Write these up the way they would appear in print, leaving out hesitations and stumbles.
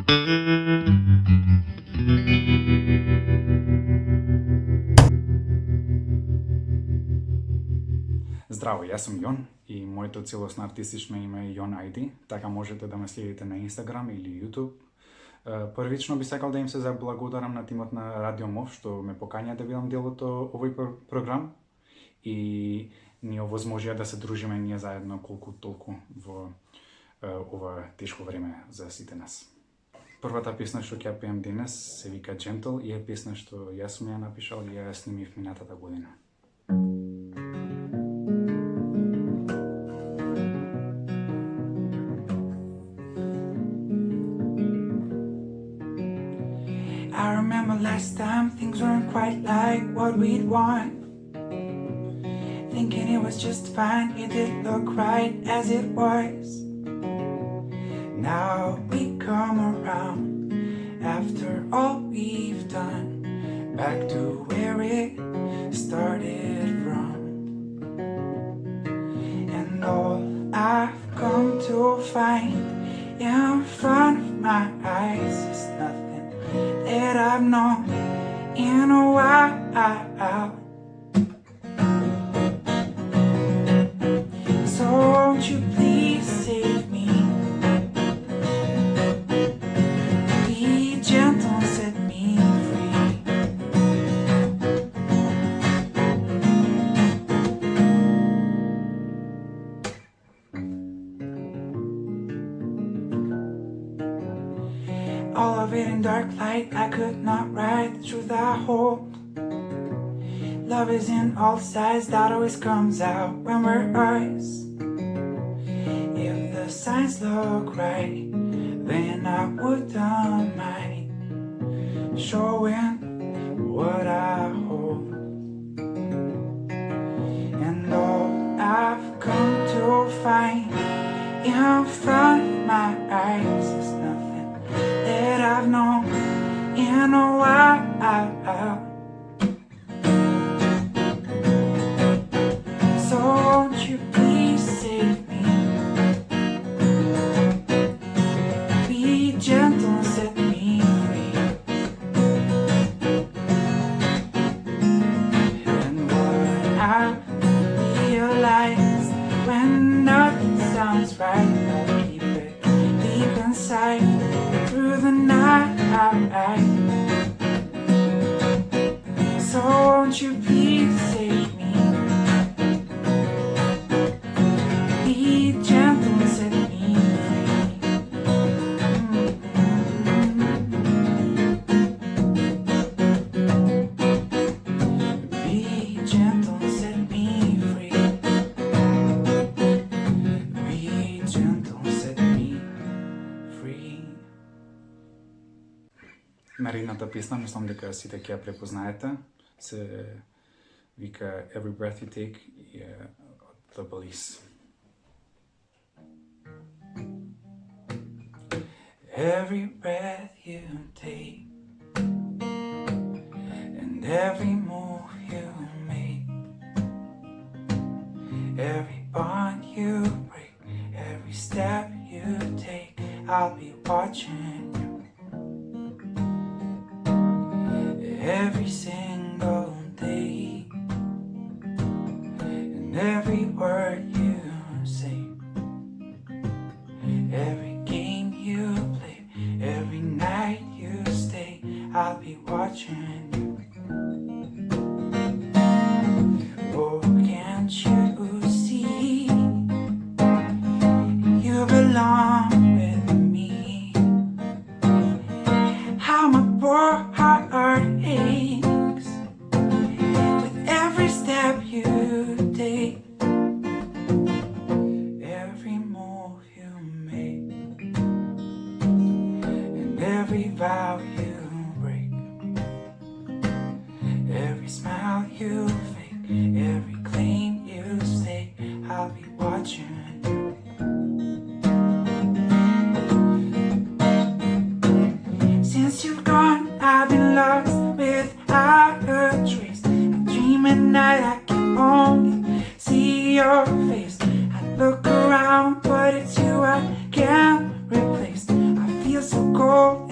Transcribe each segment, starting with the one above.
Здраво, јас сум Јон и моето целосно артистично име е Јон ID, така можете да ме следите на Instagram или YouTube. Првично би сакал да им се заблагодарам на тимот на Радио МОВ што ме покања да бидам дел од овој програм и ни овозможија да се дружиме ние заедно колку толку во ова тешко време за сите нас. Првата песна што ќе пеем денес се вика Gentle и е песна што јас сум ја напишал и ја снимив минатата година. I remember last time things weren't quite like what we'd want. Thinking it was just fine, it didn't look right as it was. Now we come around after all we've done, back to where it started from. And all I've come to find in front of my eyes is nothing that I've known in a while. So won't you please save me? Be gentle and set me free. All of it in dark light, I could not write the truth I hold. Love is in all sides, that always comes out when we're us. If the signs look right, then I wouldn't mind showing what I hold. And all I've come to find in front of my eyes is nothing that I've known in a while. So won't you please save me? Be gentle and set me free. And what I realized when nothing sounds right, I'll keep it deep inside through the night. So won't you please save me? Be gentle and set me free. Be gentle and set me free. Be gentle and set me free. Наредната песна, мислам дека сите ќе ја препознаете, се вика Every Breath You Take и е од The Police. Every breath you take and every move you make, every bond you break, every step you take, I'll be watching you. Every single day and every word you say, every game you play, every night you stay, I'll be watching you. Oh, can't you see you belong with me? How my poor heart aches with every step you take, every move you make, and every vow you break, every smile you fake, every claim you say, I'll be watching you. Since you've gone, I've been lost without a trace. I dream at night, I can only see your face. I look around, but it's you I can't replace. I feel so cold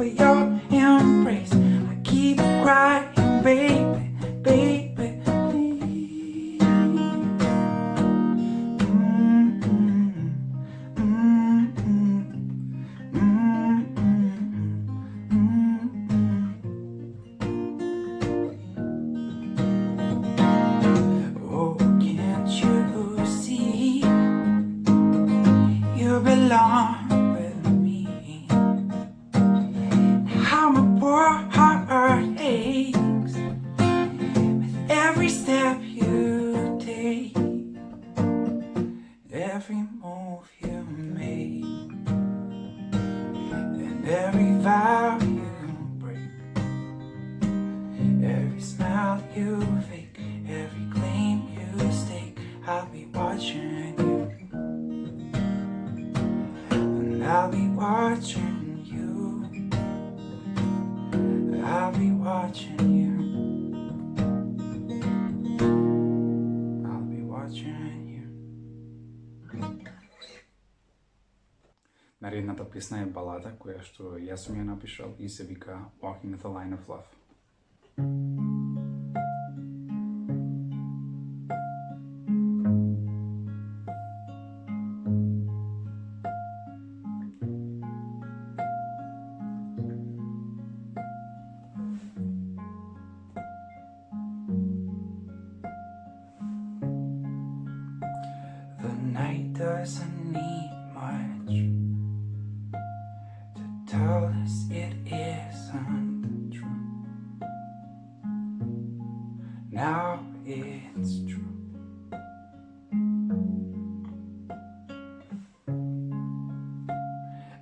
for your embrace. I keep crying, baby, baby, please. Oh, can't you see you belong with me? How my poor heart aches with every step you take, every move you make, and every vow you break, every smile you fake, every claim you stake. I'll be watching you, and I'll be watching you. I'll be watching you. I'll be watching you. Наредната песна е балада која што јас сум ја напишал и се вика Walking the Line of Love. The night doesn't need much to tell us it isn't true. Now it's true.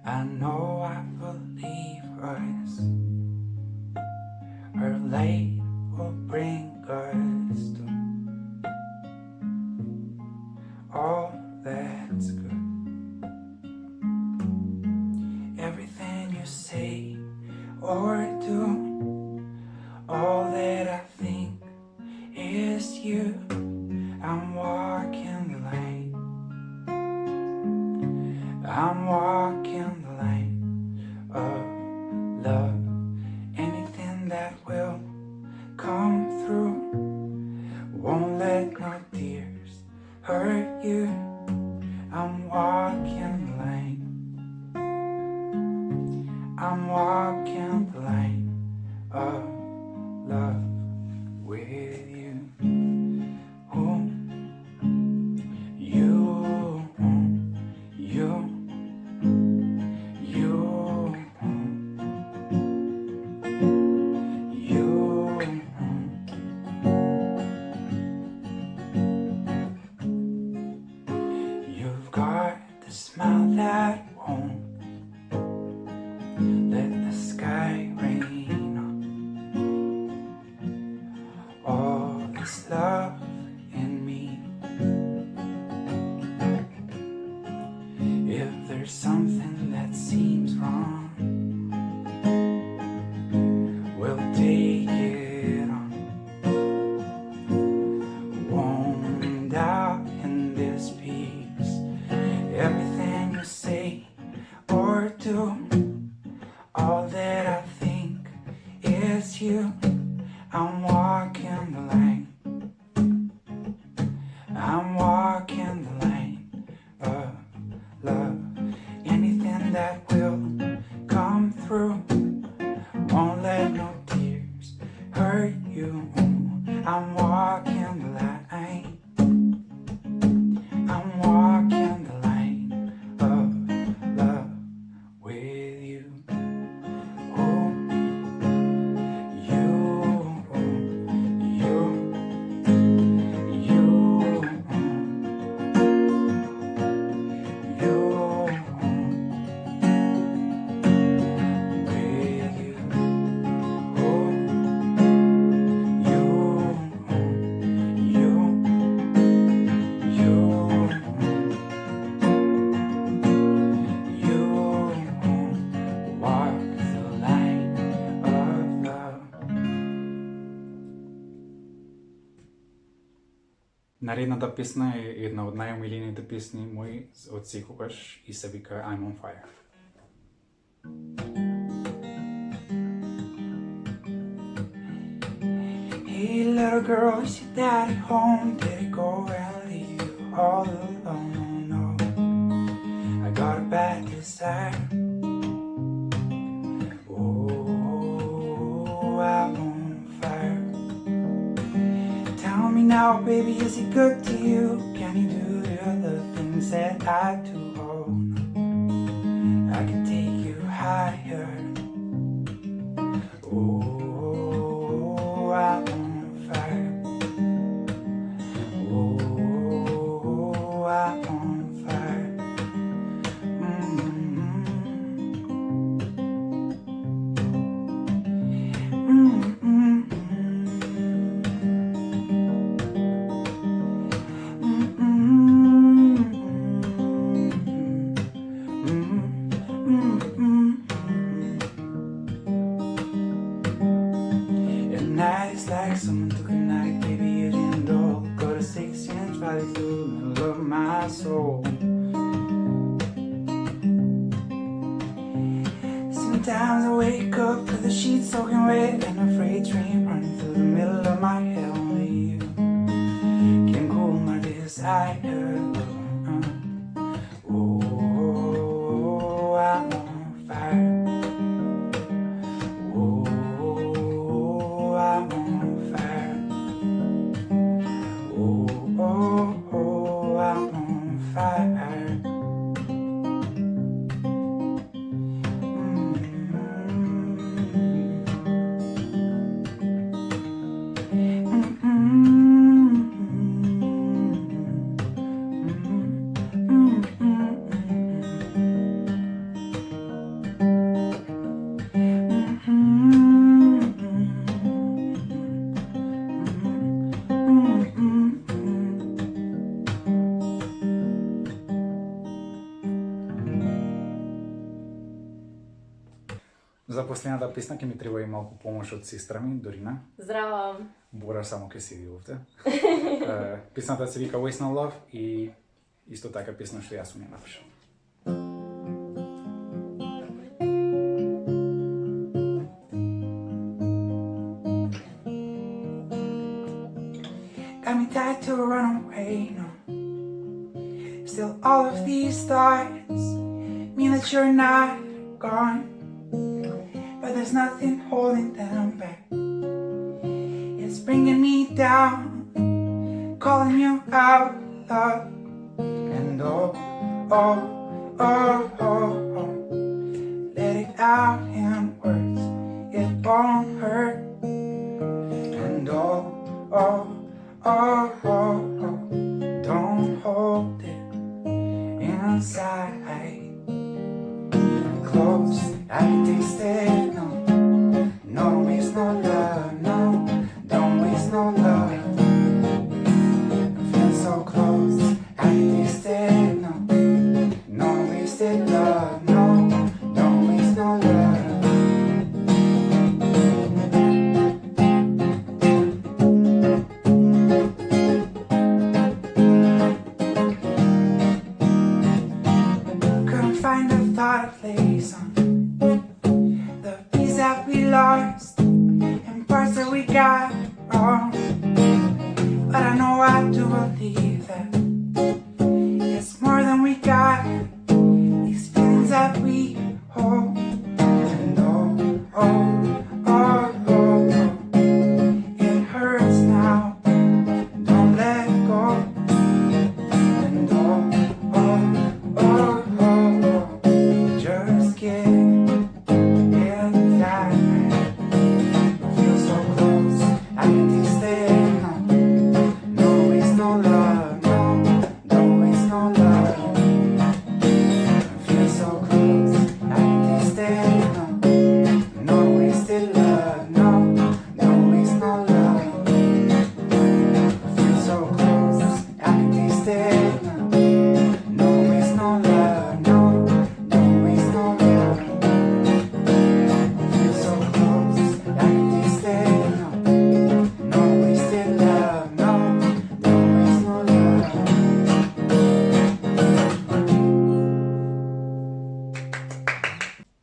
I know I believe us. Her light will bring us to all that's good. Everything you say or do, all that I think is you. I'm walking the line. I'm walking the line of love. Anything that will come through won't let no tears hurt you. I'm walking the line. I'm walking the line of love with you. Oh, you, you, you, you. You've got the smile that won't let the sky rain on. All this love in me. If there's something that seems wrong, we'll take it on. Won't doubt in this piece. Everything you say or do, all that I think is you. I'm walking the line. I'm walking the line of love. Anything that will come through won't let no tears hurt you. I'm walking the line. I'm walking the line of love with you. Oh, you, you, you, you, with you. Oh, you, you, you, you walk the line of love. Наредната песна е една од најомилените песни мои од секогаш и се вика I'm on Fire. Hey little girl, is your daddy home? Did he go and leave you all alone? Oh no, I got a bad desire. Oh, I'm on fire. Tell me now, baby, is he good to you? Can he do the other things that I do? Oh no, I can take you higher. Oh, I'm on fire. Oh, I'm on fire. At night it's like someone took a knife, baby, you didn't know. Got a 6-inch right through the middle of my soul. Sometimes I wake up to the sheets soaking wet and a freight train running through the middle of my head. Only you can cool my desire. Oh, I'm on fire. Oh, I'm on fire. Oh, I'm on fire. За последната песна ќе ми треба и малку помош од сестра ми, Дорина. Здраво! Бора само ке седи овде. Песната се вика Waste No Love и исто така песна што јас сум ја напишал. Got me tied to a runaway, no. Still all of these thoughts mean that you're not gone. But there's nothing holding them back. It's bringing me down, calling you out, love. And oh, let it out in words, it won't hurt. And don't hold it inside. Close, I can taste it, no. No waste no love, no. Don't waste no love. I feel so close, I can taste it, no. No wasted love, no. Don't waste no love. Couldn't find a thought of place on the peace that we lost and parts that we got wrong. But I know I do believe that it's more than we got. These feelings that we hold. And it hurts now. Don't let go. And just get inside. Feel so close, I can taste it. No waste no love, no. Don't waste no love. Feel so close, I can taste it. No wasted love, no. Don't waste no love. Feel so close, I can taste it. No waste no love, no. Don't waste no love. Feel so close, I can taste it. No wasted love, no. Don't waste no love.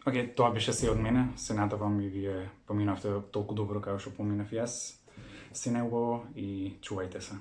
Океј, тоа беше се од мене. Се надевам и вие поминавте толку добро како што поминав јас. си него и чувајте се.